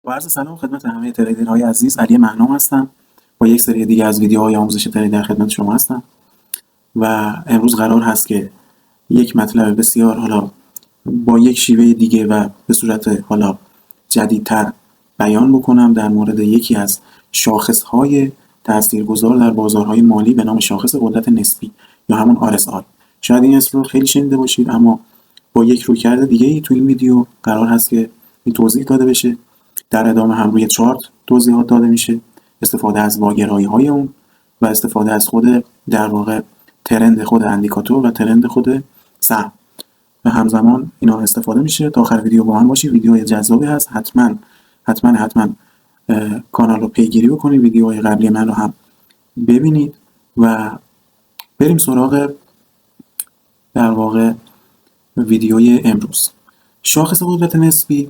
با عرض سلام خدمت همه تریدرهای عزیز، علی مهنام هستم. با یک سری دیگه از ویدیوهای آموزش ترید در خدمت شما هستم و امروز قرار هست که یک مطلب بسیار حالا با یک شیوه دیگه و به صورت حالا جدیدتر بیان بکنم در مورد یکی از شاخصهای تاثیرگذار در بازارهای مالی به نام شاخص قدرت نسبی یا همون RSI. شاید این اسم رو خیلی شنیده باشید، اما با یک رویکرد دیگه‌ای تو این ویدیو قرار هست که این توضیح داده بشه. در ادامه هم روی چارت توضیحات داده میشه، استفاده از واگرایی‌های اون و استفاده از خود در واقع ترند خود اندیکاتور و ترند خود سهم و همزمان اینا استفاده میشه. تا آخر ویدیو با من باشید. ویدیوی جذابی هست، حتما کانال رو پیگیری بکنید، ویدیوهای قبلی من رو هم ببینید و بریم سراغ در واقع ویدیوی امروز. شاخص قدرت نسبی،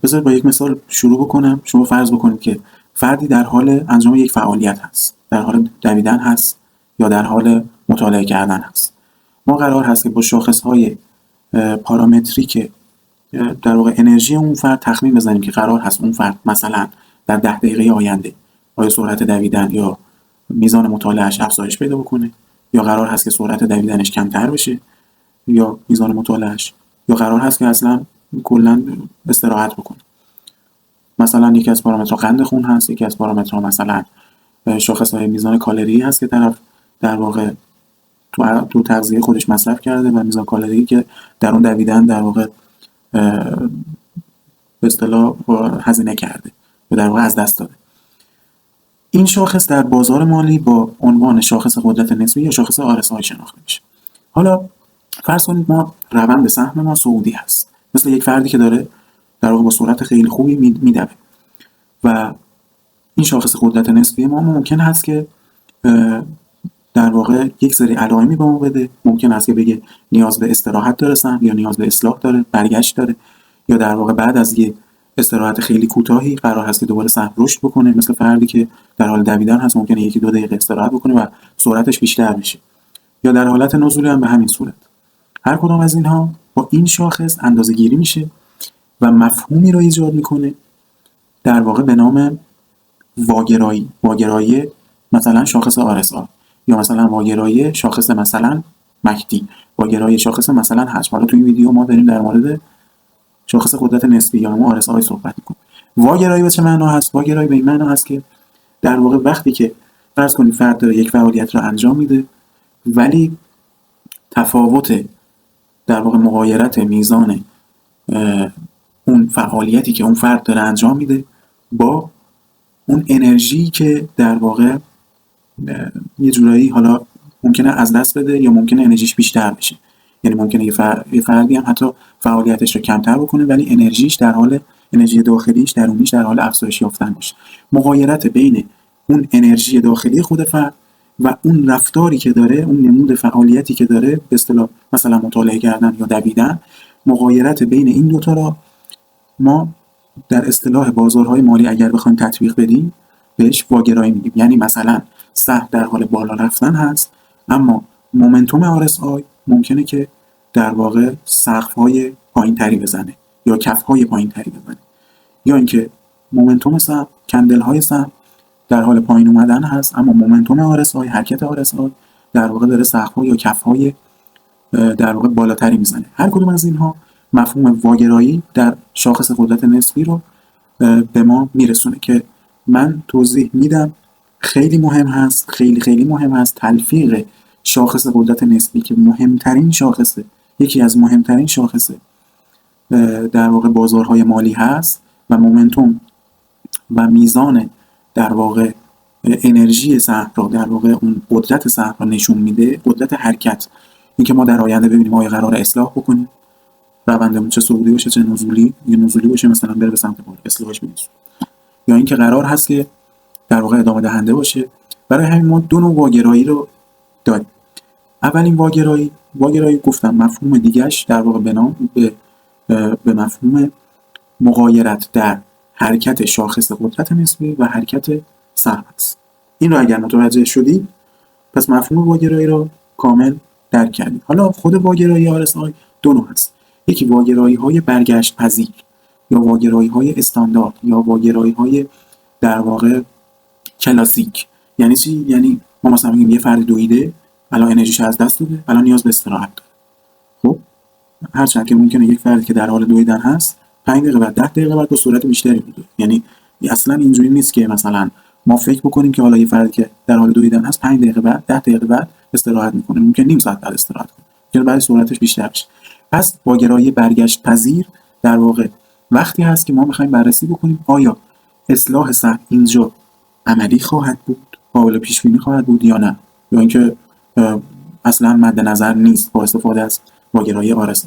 بذارید با یک مثال شروع بکنم. شما فرض بکنید که فردی در حال انجام یک فعالیت هست، در حال دویدن هست یا در حال مطالعه کردن هست. ما قرار هست که با شاخصهای پارامتریک در واقع انرژی اون فرد تخمین بزنیم که قرار هست اون فرد مثلا در 10 دقیقه آینده آیا سرعت دویدن یا میزان مطالعهش افزایش پیدا بکنه، یا قرار هست که سرعت دویدنش کمتر بشه یا میزان مطالعهش، یا قرار هست که اصلا کلا استراحت بکنه. مثلا یکی از پارامترها قند خون هست، یکی از پارامترها مثلا شاخص‌های میزان کالری هست که طرف در واقع تو تغذیه خودش مصرف کرده و میزان کالری که در اون دویدن در واقع به اصطلاح هزینه کرده و در واقع از دست داده. این شاخص در بازار مالی با عنوان شاخص قدرت نسبی یا شاخص RSI شناخته میشه. حالا فرض کنید ما روند سهم ما صعودی هست، مثل یک فردی که داره در واقع با سرعت خیلی خوبی میدوه و این شاخص قدرت نسبی ما ممکن هست که در واقع یک سری علائمی به ما بده. ممکن است که بگه نیاز به استراحت داره سهم، یا نیاز به اصلاح داره، برگشت داره، یا در واقع بعد از یک استراحت خیلی کوتاهی قرار هست که دوباره سهم رشد بکنه. مثل فردی که در حال دویدن هست ممکنه 1-2 دقیقه استراحت بکنه و سرعتش بیشتر بشه، یا در حالت نزولی هم به همین صورت. هر کدام از اینها با این شاخص اندازه‌گیری میشه و مفهومی رو ایجاد میکنه در واقع به نام واگرایی مثلا شاخص RSI، یا مثلا واگرایی شاخص مثلا مکدی، واگرایی شاخص مثلا حجم. حالا تو این ویدیو ما داریم در مورد شاخص قدرت نسبی یا همون RSI صحبت میکنیم. واگرایی به چه معنا هست؟ واگرایی به این معنا هست که در واقع وقتی که فرض کنید فرد داره یک فعالیت رو انجام میده ولی تفاوت در واقع مغایرت میزان اون فعالیتی که اون فرد داره انجام میده با اون انرژی که در واقع یه جورایی حالا ممکنه از دست بده یا ممکنه انرژیش بیشتر بشه. یعنی ممکنه یه فردی هم حتی فعالیتش رو کمتر بکنه ولی انرژی داخلیش درونیش در حال افزایش یافتن باشه. مغایرت بین اون انرژی داخلی خود فرد و اون رفتاری که داره، اون نمود فعالیتی که داره، به اصطلاح مثلا مطالعه کردن یا دویدن، مغایرت بین این دوتا را ما در اصطلاح بازارهای مالی اگر بخوایم تطبیق بدیم بهش واگرایی میگیم. یعنی مثلا سهم در حال بالا رفتن هست اما مومنتوم RSI ممکنه که در واقع سقف‌های پایین‌تری بزنه یا کف‌های پایین‌تری بزنه، یا اینکه مومنتوم سهم، کندل‌های سهم در حال پایین اومدن هست اما مومنتوم RSI، حرکت RSI در واقع داره سقف‌ها یا کف‌های در واقع بالاتری میزنه. هر کدوم از اینها مفهوم واگرایی در شاخص قدرت نسبی رو به ما میرسونه که من توضیح میدم. خیلی مهم هست، خیلی مهم هست تلفیق شاخص قدرت نسبی که مهمترین شاخصه، یکی از مهمترین شاخصه در واقع بازارهای مالی هست و مومنتوم و میزان در واقع انرژی سهم را در واقع اون قدرت سهم را نشون میده، قدرت حرکت. اینکه ما در آینده ببینیم آیا قرار اصلاح بکنیم، روندمون چه صعودی باشه چه نزولی، یا نزولی باشه مثلا بره به سمت بالا اصلاحش برسه، یا اینکه قرار هست که در واقع ادامه دهنده باشه. برای همین ما دو نوع واگرایی رو داریم. اولین واگرایی گفتم مفهوم دیگه‌اش در واقع به مفهوم مغایرت در حرکت شاخص قدرت نسبی و حرکت سهم است. این رو اگر متوجه شدید پس مفهوم واگرایی رو کامل درک کردید. حالا خود واگرایی RSI دو نوع هست. یکی واگرایی‌های برگشت پذیر یا واگرایی‌های استاندارد یا واگرایی‌های در واقع کلاسیک. یعنی چی؟ یعنی ما مثلا میگیم یه فرد دویده، الان انرژیش از دست داده، الان نیاز به استراحت داره. خب هرچند که ممکنه یک فرد که در حال دویدن هست 5 دقیقه بعد 10 دقیقه بعد با سرعت بیشتری بدوه. یعنی اصلا اینجوری نیست که مثلا ما فکر بکنیم که حالا یه فرد که در حال دویدن هست 5 دقیقه بعد 10 دقیقه بعد استراحت میکنه، ممکن نیم ساعت بعد استراحت کنه، ممکن بعد سرعتش بیشتر بشه. پس واگرایی برگشت پذیر در واقع وقتی هست که ما میخوایم بررسی بکنیم آیا اصلاح سهم اینجا عملی خواهد بود، قابل پیش بینی خواهد بود یا نه، یا اینکه اصلا مد نظر نیست با استفاده از واگرایی RSI.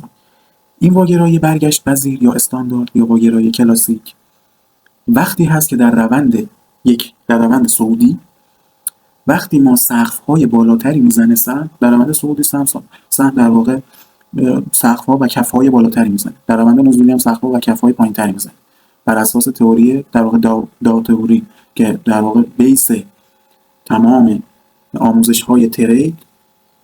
این واگرایی برگشت پذیر یا استاندارد یا واگرایی کلاسیک وقتی هست که در روند صعودی وقتی ما سقف‌های بالاتری میزنه سهم، در روند صعودی سهم در واقع سقف‌ها و کف‌های بالاتری میزنه، در روند نزولی هم سقف‌ها و کف‌های پایین‌تری میزنه. بر اساس تئوری در واقع تئوری که در واقع بیس تمام آموزش‌های ترید،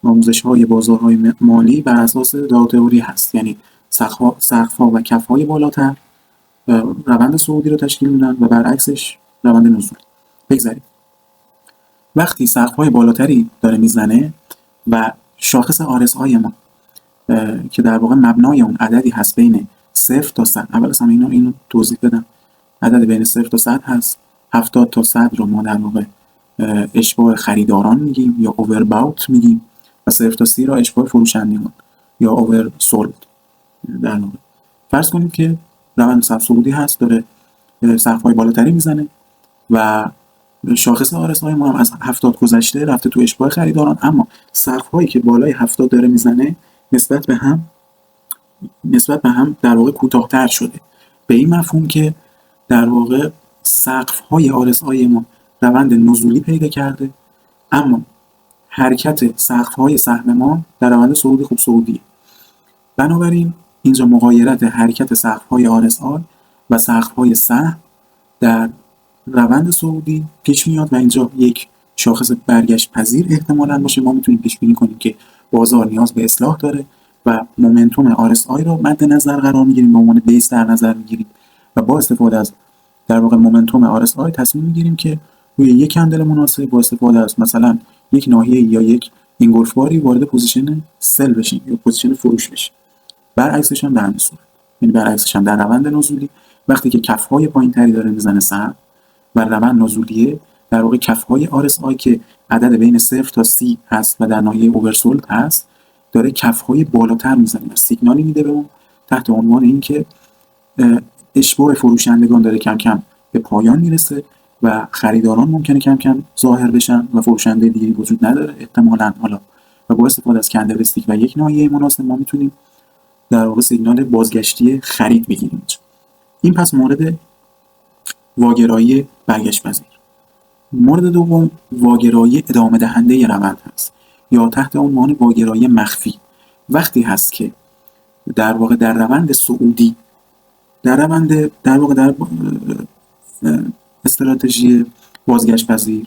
آموزش‌های بازارهای مالی بر اساس تئوری هست. یعنی سقف‌ها و کف‌های بالاتر روند صعودی رو تشکیل میدن و برعکسش روند نزول. بگذاریم وقتی سقف‌های بالاتری داره میزنه و شاخص RSI ما که در واقع مبنای اون عددی هست بین 0 تا 100، اول از همه اینو توضیح بدم، عدد بین 0 تا 100 هست. 70 تا 100 رو ما در واقع اشباع خریداران میگیم یا اوورباوت میگیم و 0 تا 30 رو اشباع فروشندگان یا اوورسولد. در واقع فرض کنید که روند صعودی هست، داره سقف‌های بالاتری میزنه و شاخص RSI ما هم از 70 گذشته رفته تو اشباع خریداران، اما سقف‌هایی که بالای 70 داره میزنه نسبت به هم در واقع کوتاه‌تر شده، به این مفهوم که در واقع سقف‌های RSI ما روند نزولی پیدا کرده، اما حرکت سقف‌های سهم ما در روند صعودی خوب صعودیه. بنابراین اینجا مغایرت حرکت سقف‌های RSI و سقف‌های سهم در روند صعودی پیش میاد و اینجا یک شاخص برگشت پذیر احتمالاً باشه. ما میتونیم پیش بینی کنیم که بازار نیاز به اصلاح داره و مومنتوم RSI رو مد نظر قرار میگیریم، به عنوان بیس در نظر میگیریم و با استفاده از در واقع مومنتوم RSI تصمیم میگیریم که روی یک کندل مناسب با استفاده از مثلا یک ناحیه یا یک انگلف باری وارد پوزیشن سل بشیم یا پوزیشن فروش بشیم. برعکسش هم در همین صورت، یعنی برعکسش هم در روند نزولی وقتی که کف‌های پایین‌تری داره میزنه سهم و روند نزولیه، در واقع کف‌های RSI که عدد بین 0 تا 30 هست و در ناحیه اوورسولد هست داره کف‌های بالاتر میزنه و سیگنالی میده به اون تحت عنوان اینکه اشباع فروشندگان داره کم کم به پایان میرسه و خریداران ممکنه کم کم ظاهر بشن و فروشنده دیگه وجود نداره احتمالاً. حالا و با استفاده از کندل استیک و یک ناحیه مناسب ما میتونیم در واقع سیگنال بازگشتی خرید بگیریم. این پس مورد واگرایی برگشت پذیر. مورد دوم واگرایی ادامه دهنده روند هست یا تحت عنوان واگرایی مخفی. وقتی هست که در واقع در روند صعودی در استراتژی بازگشت پذیر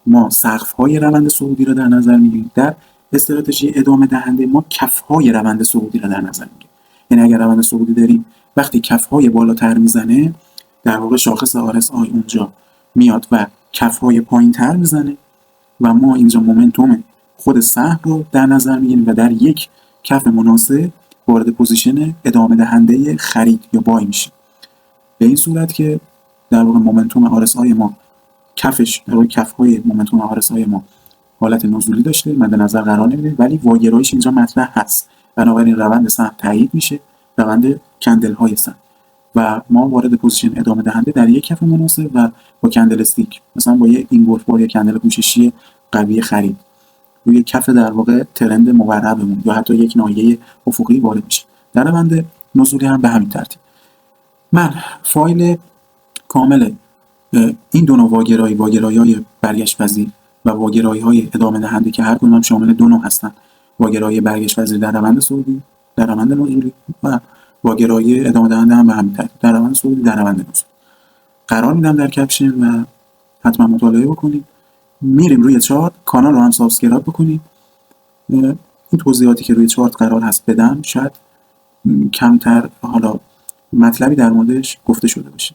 ما سقف‌های روند صعودی رو در نظر میگیریم، در استراتژی ادامه دهنده ما کف‌های روند صعودی رو در نظر میگیریم. یعنی اگر روند صعودی داریم وقتی کف‌های بالاتر میزنه در واقع شاخص RSI اونجا میاد و کف‌های پایین‌تر میزنه و ما اینجا مومنتوم خود سهم رو در نظر میگیریم و در یک کف مناسب وارد پوزیشن ادامه دهنده خرید یا بای میشیم. به این صورت که در واقع مومنتوم RSI ما کف‌های مومنتوم RSI ما حالت نزولی داشته، مد نظر قرار نمیده، ولی واگرایش اینجا مطرح هست. بنابراین روند سهم تایید میشه، روند کندل های سهم، و ما وارد پوزیشن ادامه دهنده در یک کف مناسب و با کندل استیک مثلا با یک اینگولف بار یا کندل پوششی قوی خرید روی کف در واقع ترند مقربمون یا حتی یک ناحیه افقی وارد میشه. در روند نزولی هم به همین ترتیب. من فایل کامل این دو نوع واگرایی‌های برگشت پذیر و واگرایی‌های ادامه دهنده که هر کدوم شامل دو نوع هستن، واگرایی برگشت پذیر در روند صعودی، در روند نزولی، و واگرایی ادامه دهنده هم به همین ترتیب، در روند صعودی، در روند نزولی، قرار میدم در کپشن و حتما مطالعه بکنید. میریم روی چارت، کانال رو هم سابسکرایب بکنید. این توضیحاتی که روی چارت قرار هست بدم شاید کمتر حالا مطلبی در موردش گفته شده باشه.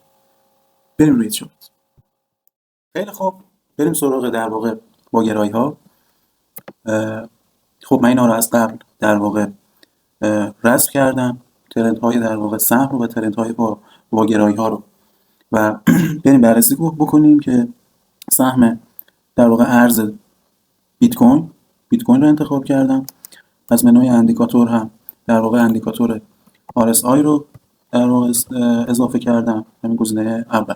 بریم روی چارت. خیلی خوب، بریم سراغ در واقع واگرایی ها. خب من اینا رو از قبل در واقع رسم کردم، ترند های در واقع سهم رو و ترند های واگرایی ها رو، و بریم بررسی بکنیم که سهم در واقع ارز بیت کوین رو انتخاب کردم. از منوی اندیکاتور هم در واقع اندیکاتور RSI رو در واقع اضافه کردم، همین گزینه اول،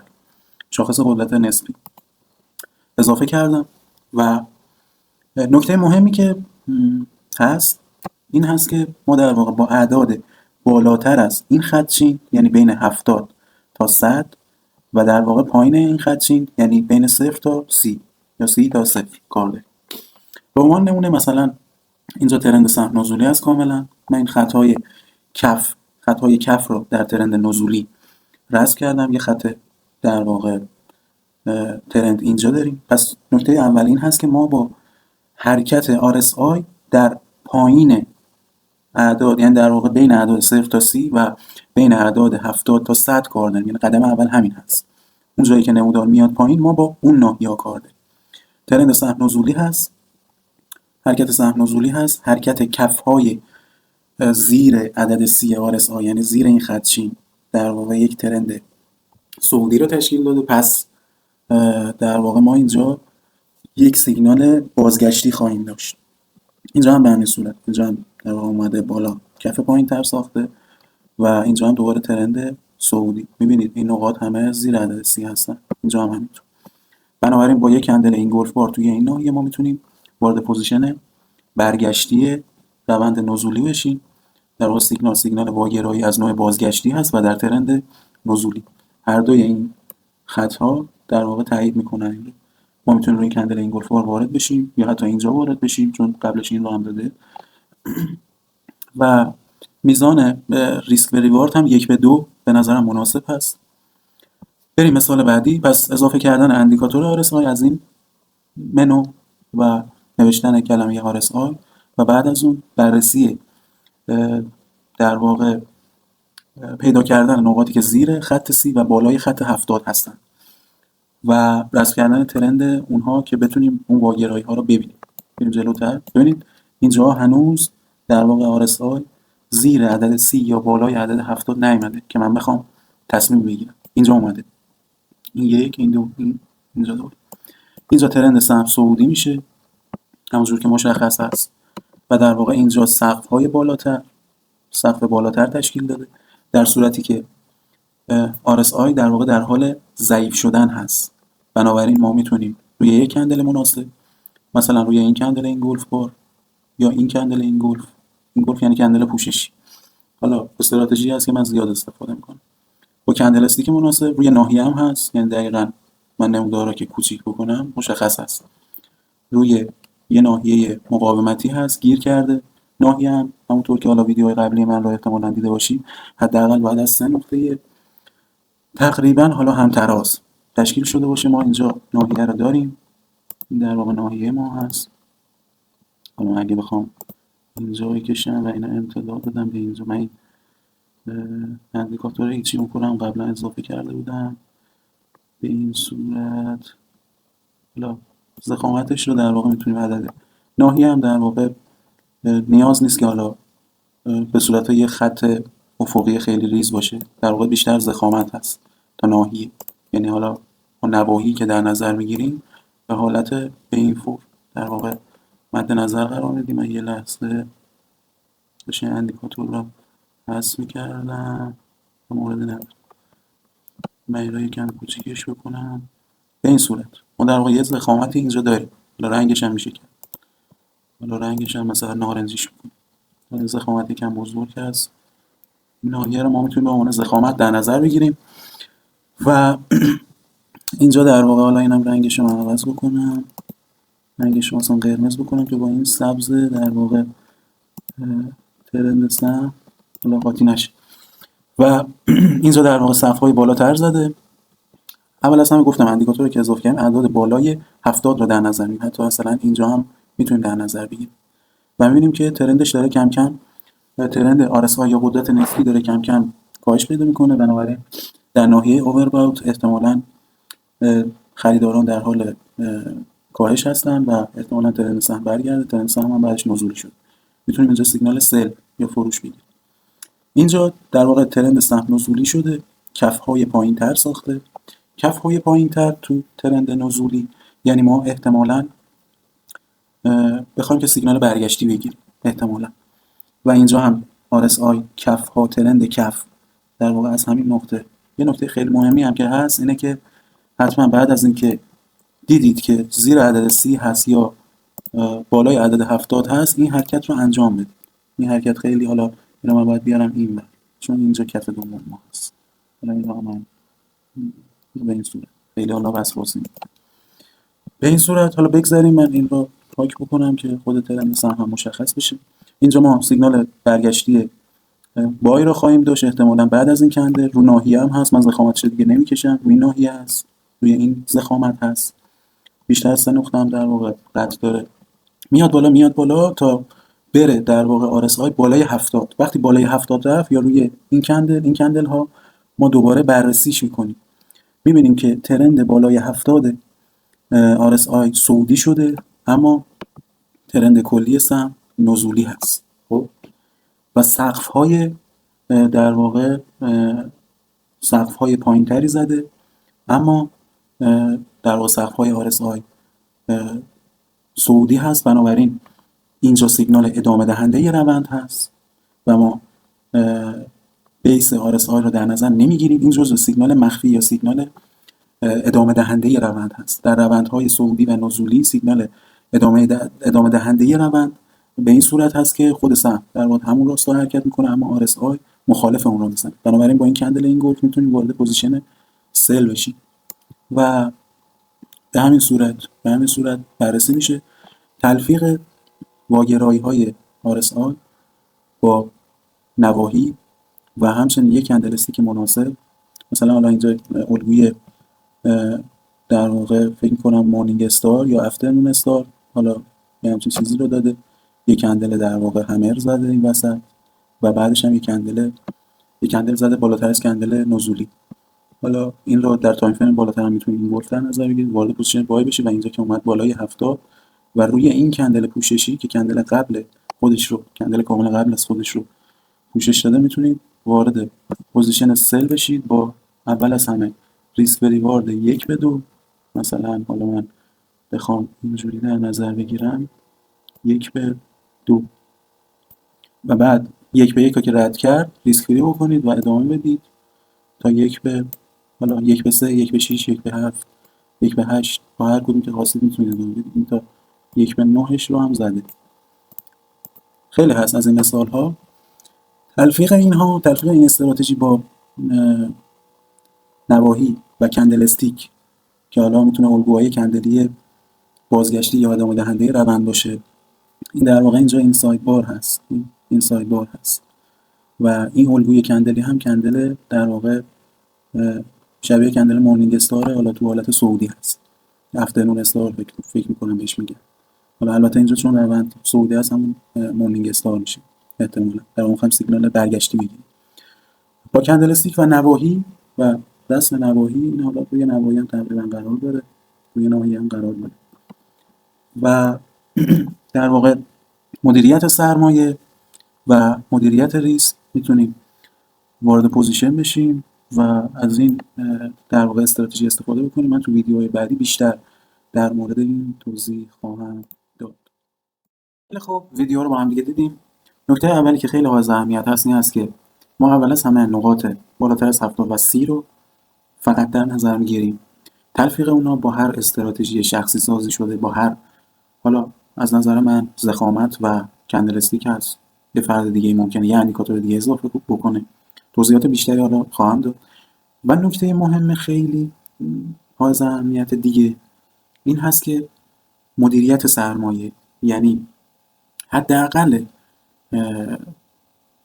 شاخص قدرت نسبی اضافه کردم. و نکته مهمی که هست این هست که ما در واقع با اعداد بالاتر از این خطچین، یعنی بین 70 تا 100، و در واقع پایین این خطچین یعنی بین 0 تا 30 یا 30 تا 0 کار داریم. به عنوان نمونه مثلا اینجا ترند سهم نزولی است کاملا. من این خطهای کف رو در ترند نزولی رسم کردم. یه خط در واقع ترند اینجا داریم. پس نکته اول این هست که ما با حرکت RSI در پایین اعداد، یعنی در واقع بین اعداد 0 تا 30 و بین اعداد 70 تا 100 کار داریم. یعنی قدم اول همین هست. اون جایی که نمودار میاد پایین ما با اون ناحیه‌ها کار داریم. ترند سهم نزولی هست، حرکت سهم نزولی هست، حرکت کف‌های زیر عدد 30 RSI، یعنی زیر این خطچین، در واقع یک ترند صعودی رو تشکیل داده. پس در واقع ما اینجا یک سیگنال بازگشتی خواهیم داشت. اینجا هم به همین صورت، اینجا هم در واقع اومده بالا، کف پایین تر ساخته، و اینجا هم دوباره ترند صعودی. میبینید این نقاط همه زیر عدد 30 هستن، اینجا هم همینطور. بنابراین با یک کندل این گلف بار توی این ناحیه ما میتونیم وارد پوزیشن برگشتی روند نزولی بشیم. در واقع سیگنال واگرایی از نوع بازگشتی هست و در ترند نزولی. هر دوی این خط‌ها در واقع تایید میکنن این رو. ما میتونیم روی کندل این گلف بار وارد بشیم یا حتی اینجا وارد بشیم، چون قبلش این رو هم داده. و میزان ریسک و ریوارد هم 1:2 به نظرم مناسب هست. بریم مثال بعدی. پس اضافه کردن اندیکاتور RSI از این منو و نوشتن کلمه RSI، و بعد از اون بررسی در واقع پیدا کردن نقاطی که زیر خط 30 و بالای خط 70 هستن و رسم کردن ترند اونها که بتونیم اون واگرایی ها رو ببینیم. بریم جلوتر. ببینید اینجا هنوز در واقع RSI زیر عدد 30 یا بالای عدد 70 نیومده که من بخوام تصمیم بگیرم. اینجا اومده، این یک، این دو، اینجا دو. اینجا ترند سهم صعودی میشه همونجور که مشخص هست، و در واقع اینجا سقف بالاتر تشکیل داده، در صورتی که RSI در واقع در حال ضعیف شدن هست. بنابراین ما میتونیم روی یک کندل مناسب، مثلا روی این کندل این گلف بار یا این کندل این گلف یعنی کندل پوششی، حالا استراتژی هست که من زیاد استفاده میکنم، با کندل استیک مناسب روی ناحیه هم هست، یعنی دقیقاً من نمودارا که کوچیک بکنم مشخص هست. روی یه ناحیه مقاومتی هست، گیر کرده. ناحیه هم همونطور که حالا ویدیوهای قبلی من رو احتمالاً دیده باشید، حداقل بعد از 3 نقطه تقریباً حالا همتراز تشکیل شده باشه. ما اینجا ناحیه رو داریم، این در واقع ناحیه ما هست. حالا اگه بخوام اینجا بکشم و اینا امتداد بدم به اینجا، من این اندیکاتور هیچی اون قبلا اضافه کرده بودم به این صورت. حالا ضخامتش رو در واقع میتونیم عدد ناحیه هم در واقع نیاز نیست که حالا به صورت یه خط افقی خیلی ریز باشه، در واقع بیشتر ضخامت هست تا ناحیه. یعنی حالا ما نواحی که در نظر میگیریم به حالت به این فور در واقع مد نظر قرار میدیم. من یه لحظه بشه اندیکاتور رو حذف میکردم به مورد نبود، من این رو یکم کوچیکش بکنم. به این صورت ما در واقع یه ضخامتی اینجا داریم. حالا رنگش هم میشه کرد، حالا رنگش هم مثلا نارنجیش بکنیم. ضخامتی کم بزرگ هست، ناحیه رو ما میتونیم به عنوان ضخامت در نظر بگیریم. و اینجا در واقع حالا اینم رنگش رو من عوض بکنم، رنگش رو مثلا قرمز بکنم که با این سبز در واقع ترند سهم حالا قاطی نشه. و اینجا در واقع صف‌های بالاتر زده. اول از همه گفتم اندیکاتوری که اضافه کردیم اعداد بالای 70 رو در نظر میگیریم، حتی مثلا اینجا هم میتونیم در نظر بگیریم و میبینیم که ترندش داره کم کم، ترند RSI یا قدرت نسبی داره کم کم کاهش پیدا میکنه. بنابراین در ناحیه اوورباوت احتمالاً خریداران در حال کاهش هستن و احتمالاً ترند سهم برگرده. ترند سهم هم بعدش نزولی شد. میتونیم اینجا سیگنال سل یا فروش بگیریم. اینجا در واقع ترند سهم نزولی شده، کف‌های پایین‌تر ساخته. کف‌های پایین‌تر تو ترند نزولی یعنی ما احتمالاً بخوایم که سیگنال برگشتی بگیریم احتمالاً. و اینجا هم RSI کف‌ها، ترند کف در واقع از همین نقطه. یه نکته خیلی مهمی هم که هست اینه که حتما بعد از اینکه دیدید که زیر عدد 30 هست یا بالای عدد 70 هست، این حرکت رو انجام بدید. این حرکت خیلی، حالا اینو من باید بیارم این بر، چون اینجا کف دوم ما هست. حالا اینو من به این صورت خیلی حالا وسواسی به این صورت حالا بگذاریم من این رو پاک بکنم که خود ترند سهم هم مشخص بشه. اینجا ما سیگنال برگشتی بای رو خواهیم داشت احتمالاً بعد از این کندل. رو ناحیه هم هست، من زخامتش دیگه نمیکشم، روی ناحیه هست، روی این زخامت هست. بیشتر از 3 نقطه هم در واقع قطع داره. میاد بالا تا بره در واقع RSI بالای 70. وقتی بالای 70 رفت یا روی این کندل ها ما بررسیش میکنیم. میبینیم که ترند بالای 70 RSI صعودی شده، اما ترند کلی سهم نزولی هست. خب و سقف‌های در واقع سقف‌های پایین‌تری زده، اما در واقع سقف‌های RSI صعودی هست. بنابراین اینجا سیگنال ادامه دهنده ی روند هست و ما بیس RSI رو در نظر نمیگیریم. این جزء سیگنال مخفی یا سیگنال ادامه دهنده ی روند هست. در روندهای صعودی و نزولی سیگنال ادامه دهنده ی روند به این صورت هست که خود سهم در واقع همون راستا حرکت میکنه، اما RSI مخالف اون رو میزنه. بنابراین با این کندل این گلف میتونیم وارد پوزیشن سل بشیم و به همین صورت بررسی میشه تلفیق واگرایی های RSI با نواحی و همچنین یک کندل استیک مناسب. مثلا حالا اینجا الگوی در واقع فکر می‌کنم مورنینگ استار یا افترنون استار، حالا یه همچین چیزی رو داده. یک کندل در واقع همر زده این وسط و بعدش هم یک کندل زده بالاتر از کندل نزولی. حالا این رو در تایم فریم بالاتر هم میتونید این گلف در نظر بگیرید، وارد پوزیشن بای بشه و اینجا که اومد بالای 70 و روی این کندل پوششی که کندل قبل خودش رو، کندل کامل قبل از خودش رو پوشش داده، میتونید وارد پوزیشن سل بشید با اول از همه ریسک و ریوارد 1:2. مثلا حالا من بخوام اینجوری در نظر بگیرم 1:2 و بعد 1:1 که رد کرد ریسک فری بکنید و ادامه بدید تا 1:3 1:6 1:7 1:8 با هر کدوم که خواستید میتونید ادامه بدید. این تا 1:9 رو هم زده. خیلی هست از این مثال ها. تلفیق این استراتژی با نواحی و کندل استیک که حالا میتونه الگوهای کندلی بازگشتی یا ادامه دهنده روند باشه، این در واقع اینجا این ساید بار هست و این الگوی کندلی هم کندل در واقع شبیه کندل مورنینگ استار، حالا تو حالت صعودی هست. افترنون استار فکر میکنم بهش میگن. حالا البته اینجا چون روند صعودی هست همون مورنینگ استار میشه احتمالاً. در اون هم سیگنال برگشتی میگیریم با کندل استیک و نواحی و رسم نواحی. این حالا روی نواحی هم تقریبا قرار داره، روی نواحی هم قرار داره و در واقع مدیریت سرمایه و مدیریت ریسک میتونیم وارد پوزیشن بشیم و از این در واقع استراتژی استفاده بکنیم. من تو ویدیوهای بعدی بیشتر در مورد این توضیح خواهم داد. خیلی خب، ویدیو رو با هم دیگه دیدیم. نکته اولی که خیلی حائز اهمیت هست این است که ما اول از همه نقاط بالاتر از 70 و 30 رو فقط در نظر میگیریم. تلفیق اونا با هر استراتژی شخصی سازی شده، با هر، حالا از نظر من ضخامت و کندل استیک هست، یه فرد دیگه ممکنه یه اندیکاتور دیگه اضافه بکنه. توضیحات بیشتری حالا خواهم داد. و نکته مهم خیلی حائز اهمیت دیگه این هست که مدیریت سرمایه، یعنی حداقل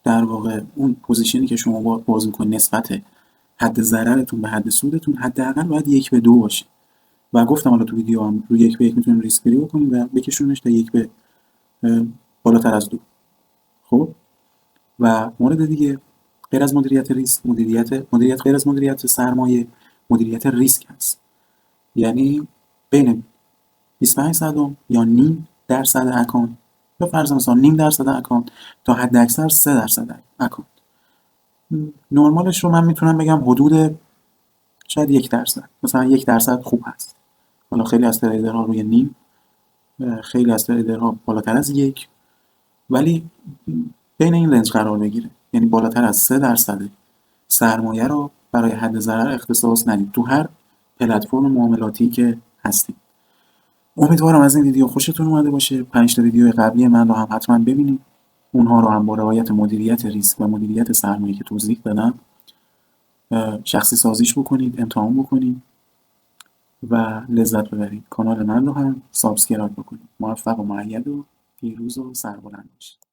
در واقع اون پوزیشنی که شما باز می‌کنید نسبت حد ضررتون به حد سودتون حداقل باید 1:2 باشه. و گفتم حالا تو ویدیو هم روی 1:1 میتونید ریسک فری بکنید و بکشونش تا 1 بالاتر از 2. خب و مورد دیگه غیر از مدیریت ریسک، مدیریت غیر از مدیریت سرمایه، مدیریت ریسک هست. یعنی بین 25 صدم یا نیم درصد اکانت، یا فرض مثلا نیم درصد اکانت تا حد اکثر 3 درصد اکانت. نرمالش رو من میتونم بگم حدود شاید 1%، مثلا 1% خوب هست. حالا خیلی از تریدرها روی نیم، خیلی از تریدرها بالاتر از 1، ولی بین این رنج قرار بگیره. یعنی بالاتر از 3% سرمایه رو برای حد ضرر اختصاص ندید تو هر پلتفرم معاملاتی که هستید. امیدوارم از این ویدیو خوشتون اومده باشه. 5 تا ویدیو قبلی من رو هم حتما ببینید. اونها رو هم با رعایت مدیریت ریسک و مدیریت سرمایه که توضیح دادم شخصی سازیش بکنید، امتحان بکنید و لذت ببرید. کانال من رو هم سابسکرایب بکنید. موفق و مؤید و پیروز و سربلند باشید.